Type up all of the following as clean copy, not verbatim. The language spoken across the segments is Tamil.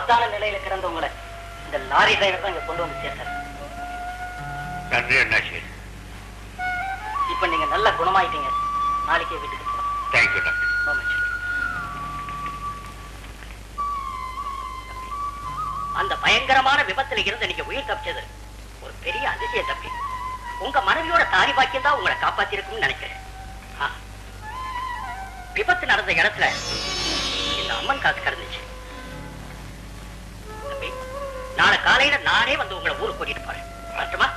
ஆபத்தான நிலையில கிடந்த உங்களை இந்த லாரி டிரைவர் தான் இங்க கொண்டு வந்து சேர்த்தார். நன்றி அண்ணாச்சி. இப்ப நீங்க நல்ல குணமாயிட்டீங்க. நாளைக்கே வீட்டுக்கு போகலாம். Thank you doctor. அந்த பயங்கரமான விபத்துல இருந்து நீங்க உயிர் தப்பிச்சது ஒரு பெரிய அதிசய தப்பி. உங்க மனைவியோட தாலி பாக்கியம் தான் உங்களை காப்பாத்திருக்கும்னு நினைக்கிறேன். விபத்து நடந்த இடத்துல இந்த அம்மன் காத்து கிடந்துச்சு. நாளை காலையில நானே வந்து உங்களை ஊருக்கு கூட்டிட்டு போறேன். வரட்டுமா?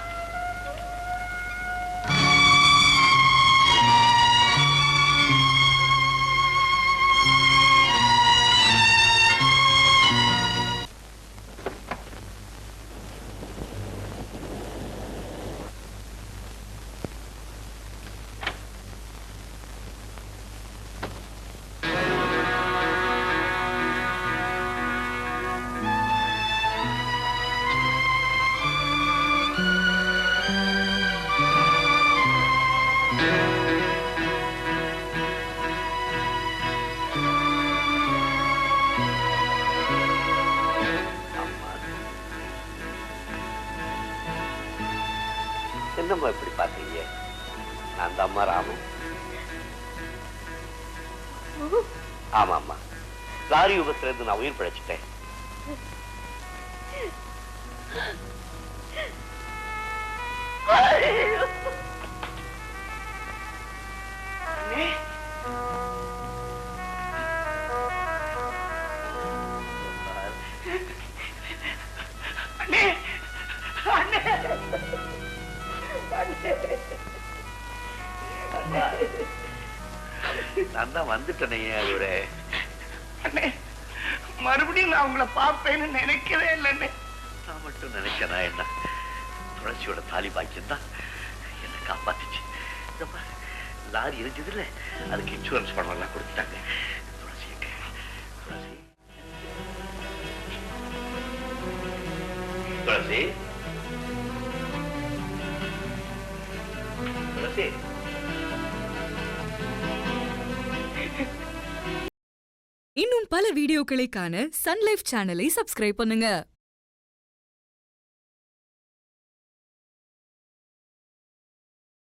என்னம்மா இப்படி பாத்தீங்க? நான் தான் அம்மா ராமன். ஆமா அம்மா, லாரி விபத்துல இருந்து நான் உயிர் பிழைச்சிட்டேன். நான் தான் வந்துட்டேனே. அதோட மறுபடியும் நான் உங்களை பார்ப்பேன்னு நினைக்கவே இல்லைன்னு. நான் மட்டும் நினைச்சேனா என்ன? துளசியோட தாலி பாக்கியம் தான் என்னை காப்பாத்துச்சு. லாரி இருந்தது இல்ல, அதுக்கு இன்சூரன்ஸ் பணம் எல்லாம் கொடுத்துட்டாங்க. துளசிக்கு துளசி துளசி இன்னும் பல வீடியோக்களை காண சன் லைஃப் சேனலை சப்ஸ்கிரைப் பண்ணுங்க.